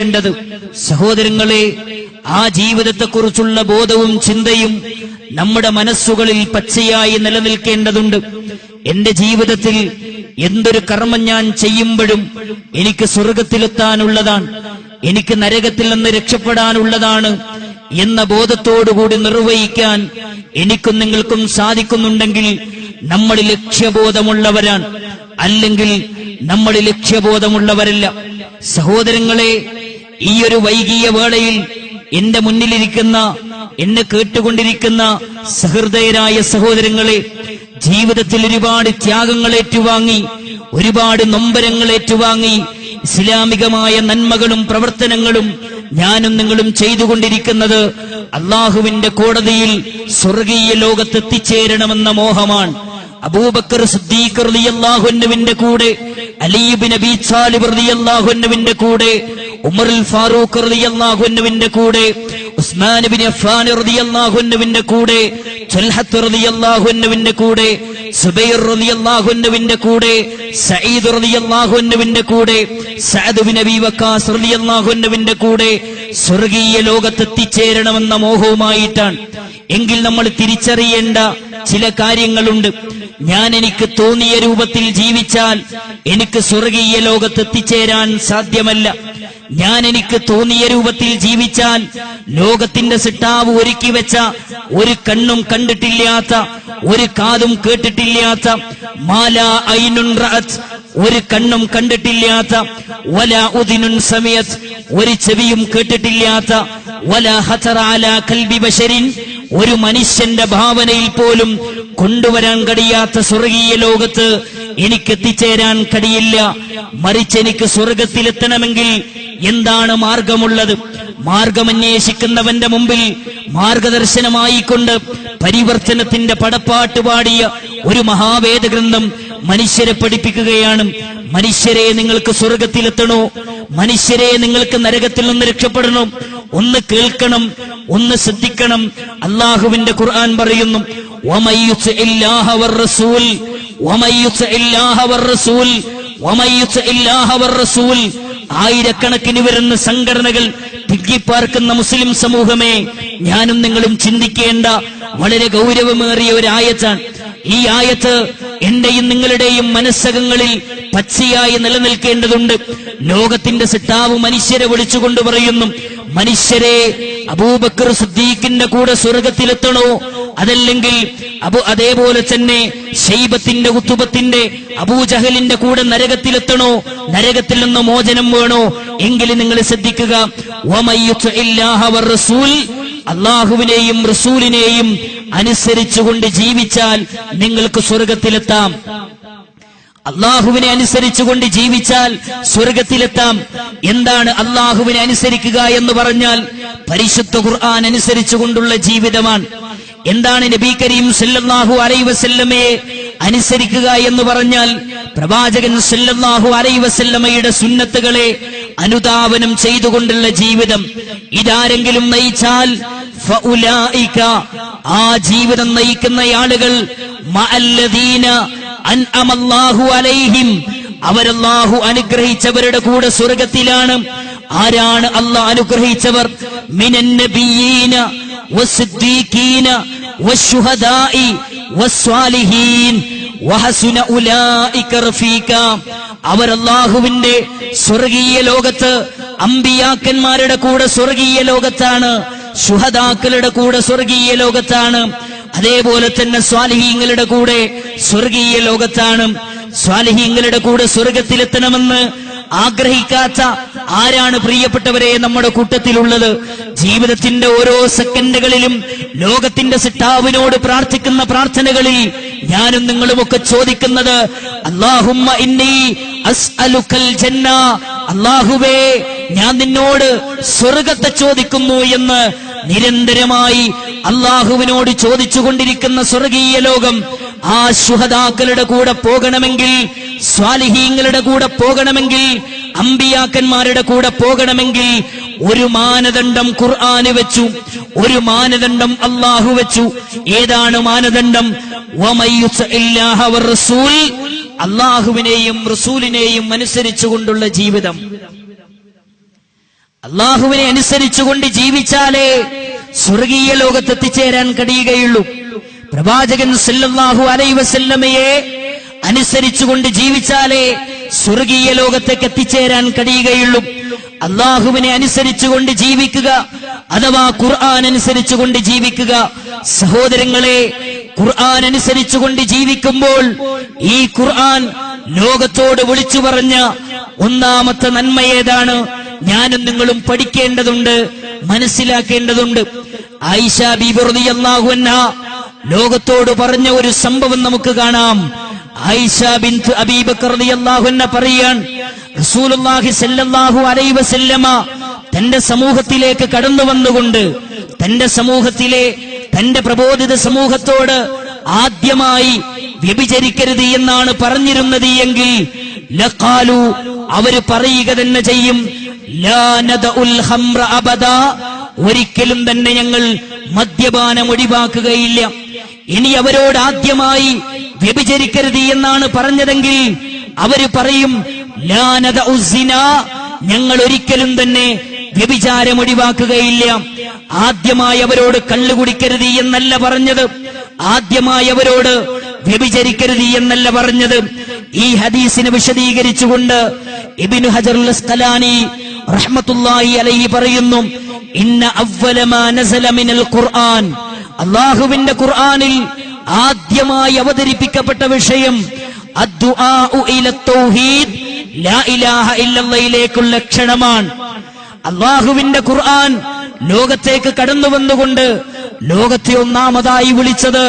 വേണ്ടത്. സഹോദരങ്ങളെ, ആ ജീവിതത്തെക്കുറിച്ചുള്ള ബോധവും ചിന്തയും നമ്മുടെ മനസ്സുകളിൽ പച്ചയായി നിലനിൽക്കേണ്ടതുണ്ട്. എന്റെ ജീവിതത്തിൽ എന്തൊരു കർമ്മം ഞാൻ ചെയ്യുമ്പോഴും എനിക്ക് സ്വർഗത്തിലെത്താനുള്ളതാണ്, എനിക്ക് നരകത്തിൽ നിന്ന് രക്ഷപ്പെടാനുള്ളതാണ് എന്ന ബോധത്തോടുകൂടി നിർവഹിക്കാൻ എനിക്കും നിങ്ങൾക്കും സാധിക്കുന്നുണ്ടെങ്കിൽ നമ്മൾ ലക്ഷ്യബോധമുള്ളവരാണ്, അല്ലെങ്കിൽ നമ്മൾ ലക്ഷ്യബോധമുള്ളവരല്ല. സഹോദരങ്ങളെ, ഈ ഒരു വൈകിയ വേളയിൽ എന്റെ മുന്നിലിരിക്കുന്ന, എന്നെ കേട്ടുകൊണ്ടിരിക്കുന്ന സഹൃദയരായ സഹോദരങ്ങളെ, ജീവിതത്തിൽ ഒരുപാട് ത്യാഗങ്ങൾ ഏറ്റുവാങ്ങി, ഒരുപാട് നൊമ്പരങ്ങൾ ഏറ്റുവാങ്ങി ഇസ്ലാമികമായ നന്മകളും പ്രവർത്തനങ്ങളും ഞാനും നിങ്ങളും ചെയ്തുകൊണ്ടിരിക്കുന്നത് അള്ളാഹുവിന്റെ കോടതിയിൽ സ്വർഗീയ ലോകത്തെത്തിച്ചേരണമെന്ന മോഹമാണ്. അബൂബക്കർ സിദ്ദീഖ് റളിയല്ലാഹു അൻഹുവിന്റെ കൂടെ, അലി ഇബ്നു അബീ ത്വാലിബ് റളിയല്ലാഹു അൻഹുവിന്റെ കൂടെ, ഉമറുൽ ഫാറൂഖ് റളിയല്ലാഹു അൻഹുവിന്റെ കൂടെ, ഉസ്മാൻ ഇബ്നു അഫ്ഫാൻ റളിയല്ലാഹു അൻഹുവിന്റെ കൂടെ, ത്വൽഹത്ത് റളിയല്ലാഹു അൻഹുവിന്റെ കൂടെ, സുബൈർ റളിയല്ലാഹു അൻഹുവിന്റെ കൂടെ, സഈദ് റളിയല്ലാഹു അൻഹുവിന്റെ കൂടെ, സഅദ് ഇബ്നു അബീ വഖാസ് റളിയല്ലാഹു അൻഹുവിന്റെ കൂടെ സ്വർഗീയ ലോകത്തെത്തിച്ചേരണമെന്ന മോഹവുമായിട്ടാണ്. എങ്കിൽ നമ്മൾ തിരിച്ചറിയേണ്ട ചില കാര്യങ്ങളുണ്ട്. ഞാൻ എനിക്ക് തോന്നിയ രൂപത്തിൽ ജീവിച്ചാൽ എനിക്ക് സ്വർഗീയ ലോകത്തെത്തിച്ചേരാൻ സാധ്യമല്ല. ഞാൻ എനിക്ക് തോന്നിയ രൂപത്തിൽ ജീവിച്ചാൽ ലോകത്തിന്റെ സിട്ടാവ് ഒരുക്കി വെച്ച, ഒരു കണ്ണും കണ്ടിട്ടില്ലാത്ത, ഒരു കാതും കേട്ടിട്ടില്ലാത്ത, മാലാ ഐനുൻ റഅത്, ഒരു കണ്ണും കണ്ടിട്ടില്ലാത്ത, വലാ ഉദിനുൻ സമയത്ത്, ഒരു ചെവിയും കേട്ടിട്ടില്ലാത്ത, വലാ ഖതറ അലാ ഖൽബി ബശരിൻ, ഒരു മനുഷ്യന്റെ ഭാവനയിൽ പോലും കൊണ്ടുവരാൻ കഴിയാത്ത സ്വർഗീയ ലോകത്ത് എനിക്കെത്തിച്ചേരാൻ കഴിയില്ല. മറിച്ച് എനിക്ക് സ്വർഗത്തിലെത്തണമെങ്കിൽ എന്താണ് മാർഗമുള്ളത്? മാർഗമന്വേഷിക്കുന്നവന്റെ മുമ്പിൽ മാർഗദർശനമായിക്കൊണ്ട് പരിവർത്തനത്തിന്റെ പടപ്പാട്ട് പാടിയ ഒരു മഹാവേദഗ്രന്ഥം മനുഷ്യരെ പഠിപ്പിക്കുകയാണ്. മനുഷ്യരെ, നിങ്ങൾക്ക് സ്വർഗത്തിലെത്തണോ? മനുഷ്യരെ, നിങ്ങൾക്ക് നരകത്തിൽ നിന്ന് രക്ഷപ്പെടണം? ഒന്ന് കേൾക്കണം, ഒന്ന് ശ്രദ്ധിക്കണം. അള്ളാഹുവിന്റെ ഖുർആൻ പറയുന്നു, വമയ്യുത്ഇല്ലാഹ വർ-റസൂൽ, വമയ്യുത്ഇല്ലാഹ വർ-റസൂൽ, വമയ്യുത്ഇല്ലാഹ വർ-റസൂൽ. ആയിരക്കണക്കിന് വരുന്ന സംഘടനകൾ തിക്കിപ്പാർക്കുന്ന മുസ്ലിം സമൂഹമേ, ഞാനും നിങ്ങളും ചിന്തിക്കേണ്ട വളരെ ഗൗരവമേറിയ ഒരു ആയത്താണ്. ഈ ആയത്ത് എന്റെയും നിങ്ങളുടെയും മനസ്സകങ്ങളിൽ പച്ചയായി നിലനിൽക്കേണ്ടതുണ്ട്. ലോകത്തിന്റെ സിട്ടാവ് മനുഷ്യരെ വിളിച്ചുകൊണ്ട് പറയുന്നു, മനുഷ്യരെ, അബൂബക്കർ സിദ്ദീഖിന്റെ കൂടെ സ്വർഗത്തിലെത്തണോ? അതല്ലെങ്കിൽ അതേപോലെ തന്നെ ശൈബത്തിന്റെ, ഉത്തുബത്തിന്റെ, അബൂജഹലിന്റെ കൂടെ നരകത്തിലെത്തണോ? നരകത്തിൽ നിന്ന് മോചനം വേണോ? എങ്കിൽ നിങ്ങൾ ശ്രദ്ധിക്കുക, വമയ്യുത്ഇല്ലാഹ വർ-റസൂൽ, അള്ളാഹുവിനെയും റസൂലിനെയും അനുസരിച്ചുകൊണ്ട് ജീവിച്ചാൽ നിങ്ങൾക്ക് സ്വർഗത്തിലെത്താം. അള്ളാഹുവിനെ അനുസരിച്ചുകൊണ്ട് ജീവിച്ചാൽ സ്വർഗത്തിലെത്താം. എന്താണ് അള്ളാഹുവിനെ അനുസരിക്കുക എന്ന് പറഞ്ഞാൽ? പരിശുദ്ധ ഖുർആൻ അനുസരിച്ചുകൊണ്ടുള്ള ജീവിതമാണ്. എന്താണ് നബി കരീം സല്ലല്ലാഹു അലൈഹി വസല്ലമയെ അനുസരിക്കുക എന്ന് പറഞ്ഞാൽ? പ്രവാചകൻ സല്ലല്ലാഹു അലൈഹി വസല്ലമയുടെ സുന്നത്തുകളെ അനുധാവനം ചെയ്തുകൊണ്ടുള്ള ജീവിതം. ഇതാരെങ്കിലും നയിച്ചാൽ ഫഉലൈക, ആ ജീവിതം നയിക്കുന്ന ആളുകൾ, മഅല്ലദീന അൻഅമല്ലാഹു അലൈഹിം, അവരല്ലാഹു അനുഗ്രഹിച്ചവരുടെ കൂടെ സ്വർഗത്തിലാണ്. ആരാണ് അല്ലാഹു അനുഗ്രഹിച്ചവർ? മിനൻ നബിയീന വസ്സിദ്ദീഖീന വശുഹദാഇ വസ്സാലിഹീൻ വഹസുന ഉലൈക റഫീക. അവർ അല്ലാഹുവിന്റെ സ്വർഗീയ ലോകത്ത് അമ്പിയാക്കന്മാരുടെ കൂടെ സ്വർഗീയ ലോകത്താണ്, ശുഹദാക്കളുടെ കൂടെ സ്വർഗീയ ലോകത്താണ്, അതേപോലെ തന്നെ സ്വാലിഹീങ്ങളുടെ കൂടെ സ്വർഗീയ ലോകത്താണ്. സ്വാലിഹീങ്ങളുടെ കൂടെ സ്വർഗത്തിലെത്തണമെന്ന് ആഗ്രഹിക്കാത്ത ആരാണ് പ്രിയപ്പെട്ടവരെ നമ്മുടെ കൂട്ടത്തിലുള്ളത്? ജീവിതത്തിന്റെ ഓരോ സെക്കൻഡുകളിലും ലോകത്തിന്റെ സിട്ടാവിനോട് പ്രാർത്ഥിക്കുന്ന പ്രാർത്ഥനകളിൽ ഞാനും നിങ്ങളുമൊക്കെ ചോദിക്കുന്നത്, അല്ലാഹുമ്മ ഇന്നി അസ്അലുക്കൽ ജന്ന, അല്ലാഹുവേ, ഞാൻ നിന്നോട് സ്വർഗത്തെ ചോദിക്കുന്നു എന്ന് നിരന്തരമായി അള്ളാഹുവിനോട് ചോദിച്ചുകൊണ്ടിരിക്കുന്ന സ്വർഗീയ ലോകം, ആ ശുഹദാക്കളുടെ കൂടെ പോകണമെങ്കിൽ, സ്വാലിഹീങ്ങളുടെ കൂടെ പോകണമെങ്കിൽ, അമ്പിയാക്കന്മാരുടെ കൂടെ പോകണമെങ്കിൽ ഒരു മാനദണ്ഡം ഖുർആന് വെച്ചു, ഒരു മാനദണ്ഡം അള്ളാഹു വെച്ചു. ഏതാണ് മാനദണ്ഡം? വമയ്യുത്ഇല്ലാഹ വർ-റസൂൽ, അള്ളാഹുവിനെയും റസൂലിനെയും അനുസരിച്ചുകൊണ്ടുള്ള ജീവിതം. അള്ളാഹുവിനെ അനുസരിച്ചുകൊണ്ട് ജീവിച്ചാലേ സ്വർഗീയ ലോകത്തെത്തിച്ചേരാൻ കഴിയുകയുള്ളൂ. പ്രവാചകൻ സല്ലല്ലാഹു അലൈഹി വസല്ലമയെ അനുസരിച്ചുകൊണ്ട് ജീവിച്ചാലേ സ്വർഗീയ ലോകത്തേക്ക് എത്തിച്ചേരാൻ കഴിയുകയുള്ളൂ. അള്ളാഹുവിനെ അനുസരിച്ചുകൊണ്ട് ജീവിക്കുക അഥവാ ഖുർആൻ അനുസരിച്ചുകൊണ്ട് ജീവിക്കുക. സഹോദരങ്ങളെ, ഖുർആൻ അനുസരിച്ചുകൊണ്ട് ജീവിക്കുമ്പോൾ ഈ ഖുർആൻ ലോകത്തോട് വിളിച്ചു പറഞ്ഞ ഒന്നാമത്തെ നന്മ ഏതാണ്? ഞാനും നിങ്ങളും പഠിക്കേണ്ടതുണ്ട്, മനസ്സിലാക്കേണ്ടതുണ്ട്. ആയിഷ ബീബി റളിയല്ലാഹു അൻഹ ലോകത്തോട് പറഞ്ഞ ഒരു സംഭവം നമുക്ക് കാണാം. ആയിഷ ബിൻത് അബീ ബക്കർ റളിയല്ലാഹു അൻഹ പറയാൻ, റസൂലുള്ളാഹി സ്വല്ലല്ലാഹു അലൈഹി വസല്ലമ തന്റെ സമൂഹത്തിലേക്ക് കടന്നു വന്നുകൊണ്ട് തന്റെ സമൂഹത്തിലെ തന്റെ പ്രബോധിത സമൂഹത്തോട് ആദ്യമായി വ്യഭിചരിക്കരുത് എന്നാണ് പറഞ്ഞിരുന്നത് എങ്കിൽ ലഖാലു, അവര് പറയുക തന്നെ ചെയ്യും, ലാ നദഉൽ ഖംറ അബദാ, ഒരിക്കലും തന്നെ ഞങ്ങൾ മദ്യപാനം ഒഴിവാക്കുകയില്ല. ഇനി അവരോട് ആദ്യമായി വ്യഭിചരിക്കരുത് എന്നാണ് പറഞ്ഞതെങ്കിൽ അവര് പറയും, ലാ നദഉ സിനാ, ഞങ്ങൾ ഒരിക്കലും തന്നെ വ്യഭിചാരം ഒഴിവാക്കുകയില്ല. ആദ്യമായി അവരോട് കള്ളു കുടിക്കരുത് എന്നല്ല പറഞ്ഞത്, ആദ്യമായി അവരോട് വ്യഭിചരിക്കരുത് എന്നല്ല പറഞ്ഞത്. ഈ ഹദീസിനെ വിശദീകരിച്ചുകൊണ്ട് ഇബ്നു ഹജറുൽ അസ്ഖലാനി റഹ്മത്തുള്ളാഹി അലൈഹി പറയുന്നു, ഇന്ന അവ്വല മാ നസല മിനൽ ഖുർആൻ, അല്ലാഹുവിന്റെ ഖുർആനിൽ ആദ്യമായി അവതരിപ്പിക്കപ്പെട്ട വിഷയം അദ്ദുആഉ ഇല തൗഹീദ്, ലാ ഇലാഹ ഇല്ലല്ലാഹിലേക്കുള്ള ക്ഷണമാണ്. അല്ലാഹുവിന്റെ ഖുർആൻ ലോകത്തേക്ക് കടന്നു വന്നുകൊണ്ട് ലോകത്തെ ഒന്നാമതായി വിളിച്ചത്